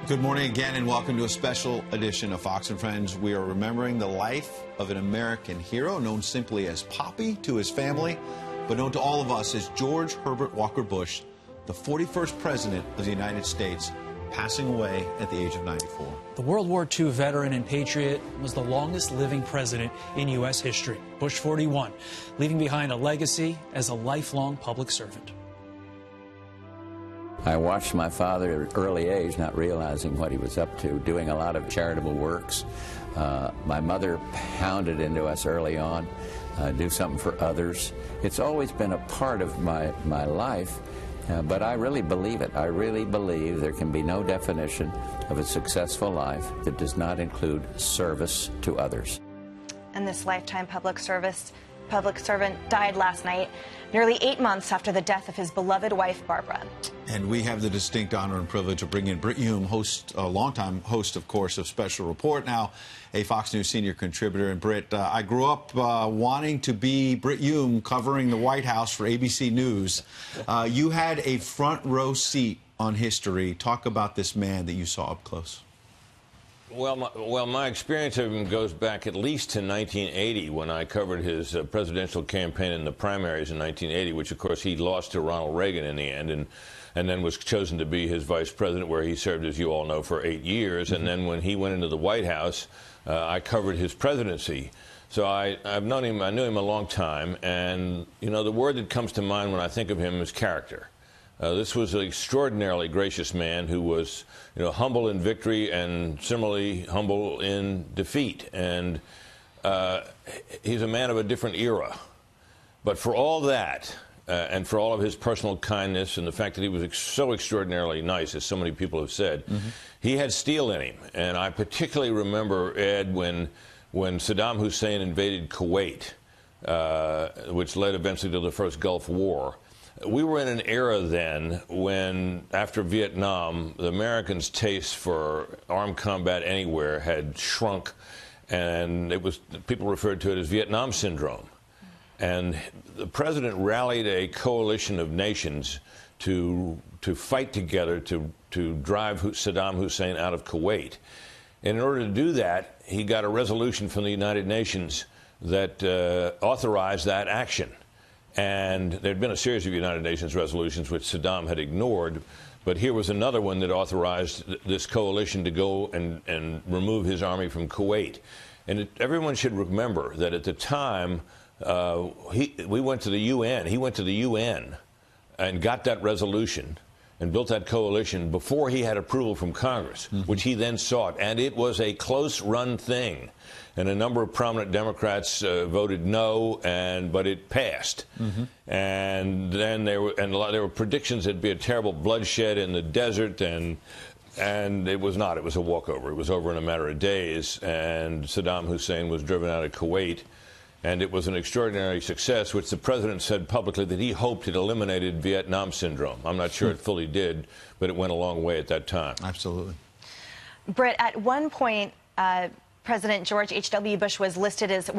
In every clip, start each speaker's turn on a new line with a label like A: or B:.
A: Good morning again, and welcome to a special edition of Fox and Friends. We are remembering the life of an American hero known simply as Poppy to his family, but known to all of us as George Herbert Walker Bush, the 41st President of the United States, passing away at the age of 94.
B: The World War II veteran and patriot was the longest living president in U.S. history, Bush 41, leaving behind a legacy as a lifelong public servant.
C: I watched my father at an early age, not realizing what he was up to, doing a lot of charitable works. My mother pounded into us early on, do something for others. It's always been a part of my life, but I really believe it. I really believe there can be no definition of a successful life that does not include service to others.
D: And this lifetime public servant died last night, nearly 8 months after the death of his beloved wife, Barbara.
A: And we have the distinct honor and privilege of bringing in Brit Hume, longtime host, of course, of Special Report, now a Fox News senior contributor. And Brit, I grew up wanting to be Brit Hume covering the White House for ABC News. You had a front row seat on history. Talk about this man that you saw up close.
E: Well, my experience of him goes back at least to 1980 when I covered his presidential campaign in the primaries in 1980, which, of course, he lost to Ronald Reagan in the end, and then was chosen to be his vice president, where he served, as you all know, for 8 years. And then when he went into the White House, I covered his presidency. So I've known him. I knew him a long time, and you know, the word that comes to mind when I think of him is character. This was an extraordinarily gracious man who was, you know, humble in victory and similarly humble in defeat. And he's a man of a different era. But for all that, and for all of his personal kindness and the fact that he was so extraordinarily nice, as so many people have said, he had steel in him. And I particularly remember, Ed, when Saddam Hussein invaded Kuwait, which led eventually to the first Gulf War. We were in an era then when, after Vietnam, the Americans' taste for armed combat anywhere had shrunk, and people referred to it as Vietnam syndrome. And the president rallied a coalition of nations to fight together to drive Saddam Hussein out of Kuwait. And in order to do that, he got a resolution from the United Nations that authorized that action. And there had been a series of United Nations resolutions which Saddam had ignored, but here was another one that authorized this coalition to go and remove his army from Kuwait. And everyone should remember that at the time, we went to the UN. He went to the UN and got that resolution and built that coalition before he had approval from Congress, which he then sought. And it was a close-run thing. And a number of prominent Democrats voted no, but it passed. And then there were predictions there'd be a terrible bloodshed in the desert, and it was not. It was a walkover. It was over in a matter of days, and Saddam Hussein was driven out of Kuwait. And it was an extraordinary success, which the president said publicly that he hoped it eliminated Vietnam syndrome. I'm not sure it fully did, but it went a long way at that time.
A: Absolutely.
D: Britt, at one point, President George H.W. Bush was listed as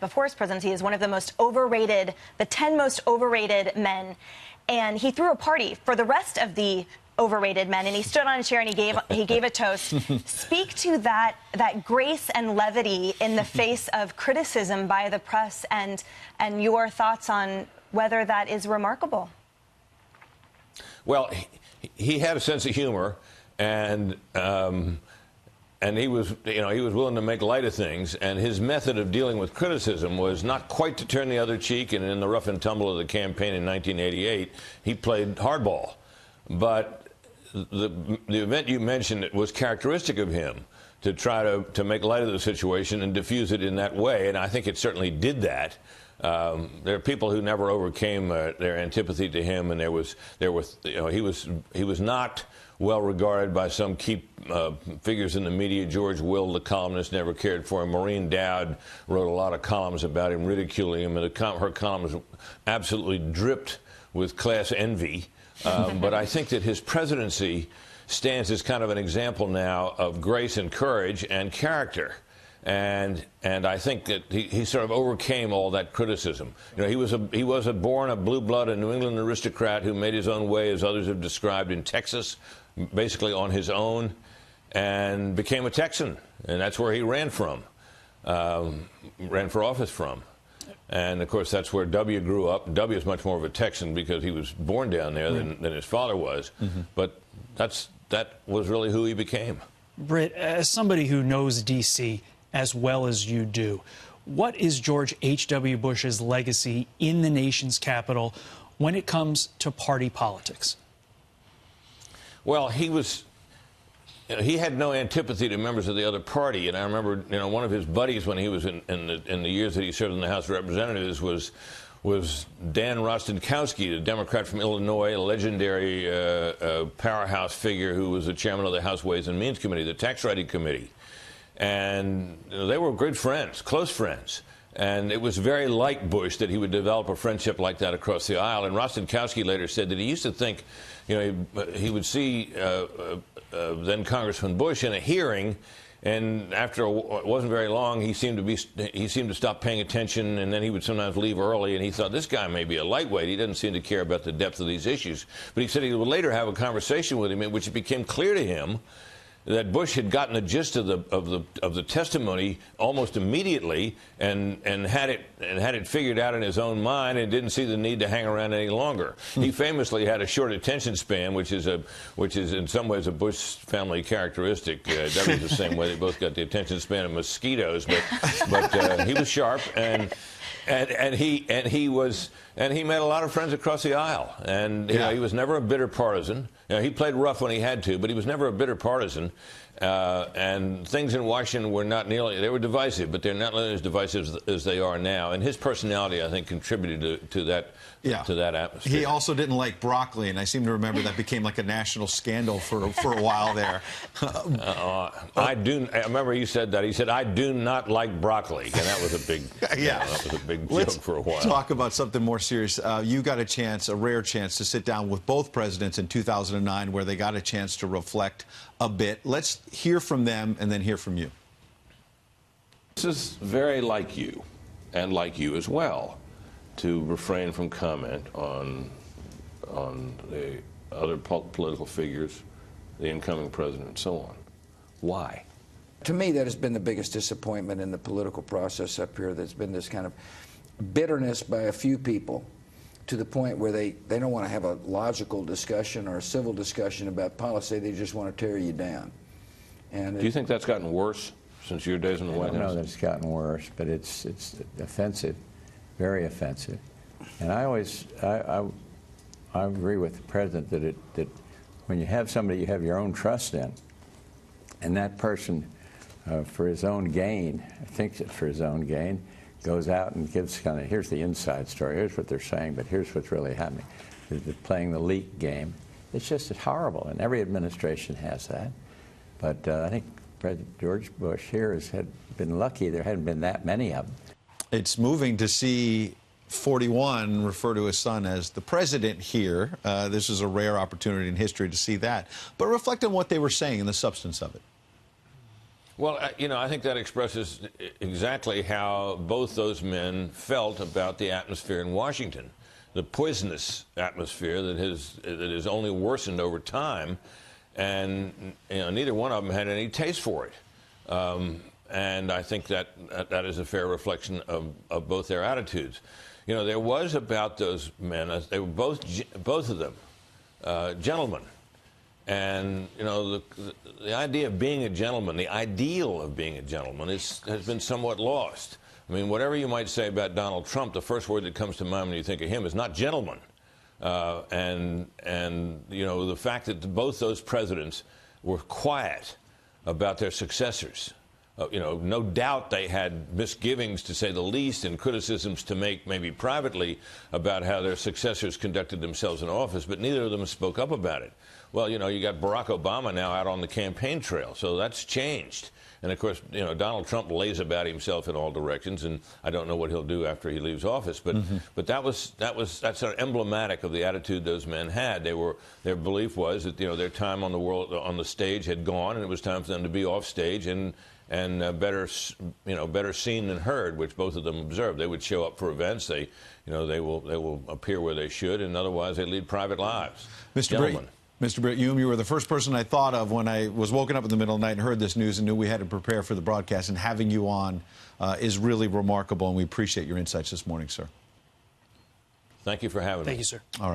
D: before his presidency, as one of the most overrated, the 10 most overrated men. And he threw a party for the rest of the overrated men, and he stood on a chair and he gave a toast. Speak to that grace and levity in the face of criticism by the press, and your thoughts on whether that is remarkable.
E: Well, he had a sense of humor, and he was willing to make light of things, and his method of dealing with criticism was not quite to turn the other cheek. And in the rough and tumble of the campaign in 1988, he played hardball. But the event you mentioned was characteristic of him, to try to make light of the situation and diffuse it in that way, and I think it certainly did that. There are people who never overcame their antipathy to him, and he was not well regarded by some key figures in the media. George Will, the columnist, never cared for him. Maureen Dowd wrote a lot of columns about him, ridiculing him, and her columns absolutely dripped with class envy. But I think that his presidency stands as kind of an example now of grace and courage and character. And I think that he sort of overcame all that criticism. You know, he was born a blue blood, a New England aristocrat who made his own way, as others have described, in Texas, basically on his own. and became a Texan, and that's where he ran from, ran for office from. And, of course, that's where W grew up. W is much more of a Texan because he was born down there than his father was. But that was really who he became.
B: Brit, as somebody who knows D.C. as well as you do, what is George H.W. Bush's legacy in the nation's capital when it comes to party politics?
E: Well, he had no antipathy to members of the other party, and I remember, one of his buddies when he was in the years that he served in the House of Representatives was Dan Rostenkowski, the Democrat from Illinois, a legendary powerhouse figure who was the chairman of the House Ways and Means Committee, the Tax Writing Committee, and they were good friends, close friends. And it was very like Bush that he would develop a friendship like that across the aisle. And Rostenkowski later said that he used to think, he would see then Congressman Bush in a hearing, and after it wasn't very long, he seemed to stop paying attention, and then he would sometimes leave early. And he thought, this guy may be a lightweight. He doesn't seem to care about the depth of these issues. But he said he would later have a conversation with him in which it became clear to him that Bush had gotten the gist of the testimony almost immediately and had it figured out in his own mind and didn't see the need to hang around any longer. He famously had a short attention span, which is in some ways a Bush family characteristic. W's the same way. They both got the attention span of mosquitoes, but he was sharp and he made a lot of friends across the aisle, and he was never a bitter partisan. He played rough when he had to, but he was never a bitter partisan. And things in Washington were they were divisive, but they're not nearly as divisive as they are now. And his personality, I think, contributed to that atmosphere.
A: He also didn't like broccoli, and I seem to remember that became like a national scandal for a while there.
E: I remember he said that. He said, "I do not like broccoli," and that was a big, that was a big joke for a while.
A: Let's talk about something more serious. You got a rare chance to sit down with both presidents in 2009, where they got a chance to reflect a bit. Let's hear from them and then hear from you.
F: This is very like you, and like you as well, to refrain from comment on the other political figures, the incoming president, and so on. Why?
G: To me, that has been the biggest disappointment in the political process up here. There's been this kind of bitterness by a few people to the point where they don't want to have a logical discussion or a civil discussion about policy. They just want to tear you down. And
F: do you think that's gotten worse since your days in the White House?
C: I don't know that it's gotten worse, but it's offensive, very offensive. And I agree with the president that when you have somebody you have your own trust in, and that person, for his own gain, thinks it for his own gain, goes out and gives here's the inside story, here's what they're saying, but here's what's really happening. They're playing the leak game. It's just horrible, and every administration has that. But I think President George Bush here has been lucky. There hadn't been that many of them.
A: It's moving to see 41 refer to his son as the president here. This is a rare opportunity in history to see that. But reflect on what they were saying and the substance of it.
E: Well, I think that expresses exactly how both those men felt about the atmosphere in Washington, the poisonous atmosphere that has only worsened over time, and neither one of them had any taste for it. And I think that is a fair reflection of both their attitudes. There was about those men, they were both of them gentlemen. And, the idea of being a gentleman, the ideal of being a gentleman has been somewhat lost. I mean, whatever you might say about Donald Trump, the first word that comes to mind when you think of him is not gentleman. And the fact that both those presidents were quiet about their successors. No doubt they had misgivings, to say the least, and criticisms to make maybe privately about how their successors conducted themselves in office, but neither of them spoke up about it. Well, you got Barack Obama now out on the campaign trail, so that's changed. And, of course, Donald Trump lays about himself in all directions, and I don't know what he'll do after he leaves office. But but that's sort of emblematic of the attitude those men had. Their belief was that their time on the stage had gone, and it was time for them to be off stage and better seen than heard, which both of them observed. They would show up for events. They will appear where they should, and otherwise they lead private lives.
A: Mr. Brit, Mr. Brit Hume, you were the first person I thought of when I was woken up in the middle of the night and heard this news and knew we had to prepare for the broadcast. And having you on is really remarkable, and we appreciate your insights this morning, sir.
E: Thank you for having me.
B: Thank you, sir.
A: All right.